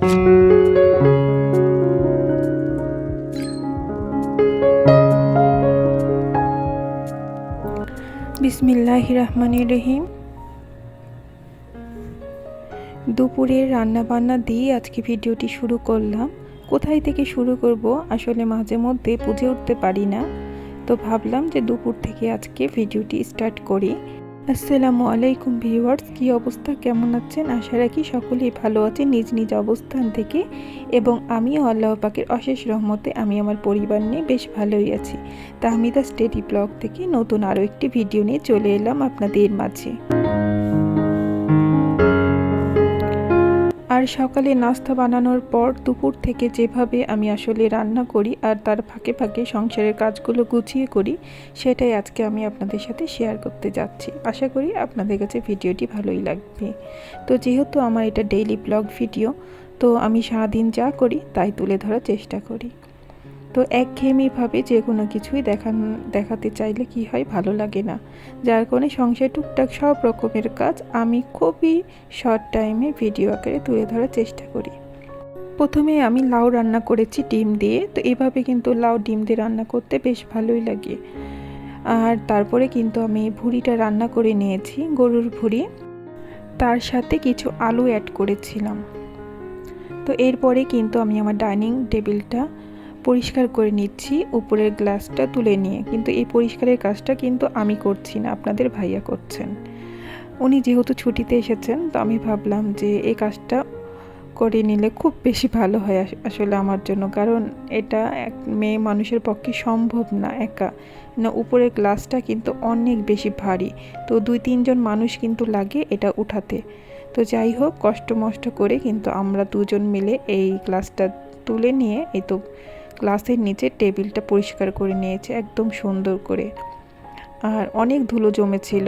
বিসমিল্লাহির রহমানির রহিম। দুপুরের রান্নাবান্না দিয়ে আজকে ভিডিওটি শুরু করলাম। কোথায় থেকে শুরু করব আসলে মাঝে মধ্যে বুঝে উঠতে পারি না, তো ভাবলাম যে দুপুর থেকে আজকে ভিডিওটি স্টার্ট করি। আসসালামু আলাইকুম ভিউয়ার্স, কি অবস্থা, কেমন আছেন? আশা রাখি সকলেই ভালো আছেন নিজ নিজ অবস্থান থেকে, এবং আমিও আল্লাহ পাকের অশেষ রহমতে আমি আমার পরিবার নিয়ে বেশ ভালোই আছি। তাহমিদা স্টেডি ব্লগ থেকে নতুন আরও একটি ভিডিও নিয়ে চলে এলাম আপনাদের মাঝে। আর সকালে নাস্তা বানানোর পর দুপুর থেকে যেভাবে আমি আসলে রান্না করি আর তার ফাঁকে ফাঁকে সংসারের কাজগুলো গুছিয়ে করি, সেটাই আজকে আমি আপনাদের সাথে শেয়ার করতে যাচ্ছি। আশা করি আপনাদের কাছে ভিডিওটি ভালোই লাগবে। তো যেহেতু আমার এটা ডেইলি ব্লগ ভিডিও, তো আমি সারাদিন যা করি তাই তুলে ধরার চেষ্টা করি। তো একঘেয়েমিভাবে যে কোনো কিছুই দেখাতে চাইলে কি হয়, ভালো লাগে না। যার কারণে সংসার টুকটাক সব রকমের কাজ আমি খুবই শর্ট টাইমে ভিডিও আকারে তুলে ধরার চেষ্টা করি। প্রথমে আমি লাউ রান্না করেছি ডিম দিয়ে। তো এভাবে কিন্তু লাউ ডিম দিয়ে রান্না করতে বেশ ভালোই লাগে। আর তারপরে কিন্তু আমি ভুড়িটা রান্না করে নিয়েছি, গরুর ভুড়ি, তার সাথে কিছু আলু অ্যাড করেছিলাম। তো এরপরে কিন্তু আমি আমার ডাইনিং টেবিলটা পরিষ্কার করে নিচ্ছি উপরের গ্লাসটা তুলে নিয়ে। কিন্তু এই পরিষ্কারের কাজটা কিন্তু আমি করছি না, আপনাদের ভাইয়া করছেন। উনি যেহেতু ছুটিতে এসেছেন, তো আমি ভাবলাম যে এই কাজটা করে নিলে খুব বেশি ভালো হয় আসলে আমার জন্য, কারণ এটা এক মেয়ে মানুষের পক্ষে সম্ভব না একা না। উপরের গ্লাসটা কিন্তু অনেক বেশি ভারী, তো 2-3 জন মানুষ কিন্তু লাগে এটা উঠাতে। তো যাই হোক, কষ্ট মষ্ট করে কিন্তু আমরা দুজন মিলে এই গ্লাসটা তুলে নিয়ে এই তো গ্লাসের নিচে টেবিলটা পরিষ্কার করে নিয়েছে একদম সুন্দর করে। আর অনেক ধুলো জমেছিল,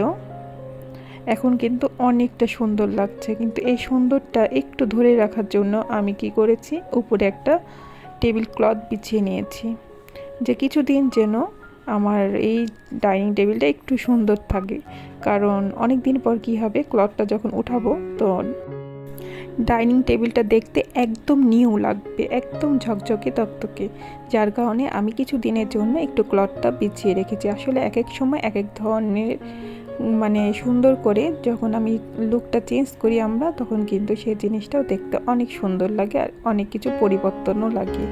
এখন কিন্তু অনেকটা সুন্দর লাগছে। কিন্তু এই সুন্দরটা একটু ধরে রাখার জন্য আমি কি করেছি, উপরে একটা টেবিল ক্লথ বিছিয়ে নিয়েছি, যে কিছুদিন যেন আমার এই ডাইনিং টেবিলটা একটু সুন্দর থাকে। কারণ অনেক দিন পর কি হবে, ক্লথটা যখন উঠাবো তো ডাইনিং টেবিলটা দেখতে একদম নিউ লাগবে, একদম ঝকঝকে তকতকে। যার কারণে আমি কিছু দিনের জন্য একটু ক্লথটা বিছিয়ে রেখেছি। আসলে এক এক সময় এক এক ধরনের সুন্দর করে যখন আমি লুকটা চেঞ্জ করি আমরা, তখন কিন্তু সেই জিনিসটাও দেখতে অনেক সুন্দর লাগে আর অনেক কিছু পরিবর্তনও লাগে।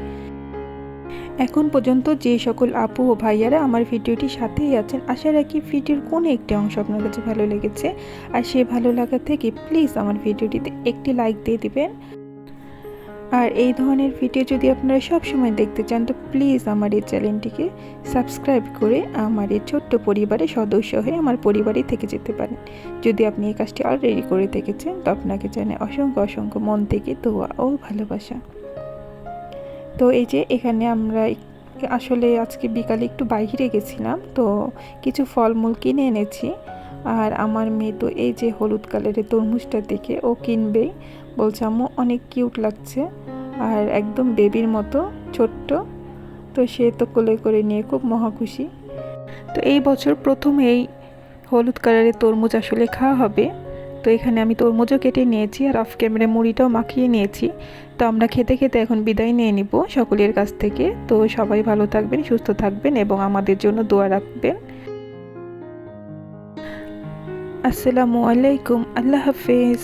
এখন পর্যন্ত যে সকল আপু ও ভাইয়ারা আমার ভিডিওটির সাথেই আছেন, আশা রাখি ভিডিওর কোনো একটি অংশ আপনার কাছে ভালো লেগেছে। আর সে ভালো লাগা থেকে প্লিজ আমার ভিডিওটিতে একটি লাইক দিয়ে দিবেন। আর এই ধরনের ভিডিও যদি আপনারা সব সময় দেখতে চান, তো প্লিজ আমার এই চ্যানেলটিকে সাবস্ক্রাইব করে আমার এই ছোট্ট পরিবারের সদস্য হয়ে আমার পরিবারে থেকে যেতে পারেন। যদি আপনি এই কাজটি অলরেডি করে থেকেছেন, তো আপনাকে জানাই অসংখ্য অসংখ্য মন থেকে দোয়া ও ভালোবাসা। তো এই যে এখানে আমরা আসলে আজকে বিকালে একটু বাইরে গেছিলাম, তো কিছু ফলমূল কিনে এনেছি। আর আমার মেয়ে তো এই যে হলুদ কালারের তরমুজটা দেখে ও কিনবেই, বলছে আম্মু অনেক কিউট লাগছে আর একদম বেবির মতো ছোট্ট। তো সে তো কোলে করে নিয়ে খুব মহা খুশি। তো এই বছর প্রথম এই হলুদ কালারের তরমুজ আসলে খাওয়া হবে। তো এখানে আমি তরমুজও কেটে নিয়েছি আর অফ ক্যামেরায় মুড়িটাও মাখিয়ে নিয়েছি। তো আমরা খেতে খেতে এখন বিদায় নিয়ে নিব সকলের কাছ থেকে। তো সবাই ভালো থাকবেন, সুস্থ থাকবেন এবং আমাদের জন্য দোয়া রাখবেন। আসসালামু আলাইকুম, আল্লাহ হাফেজ।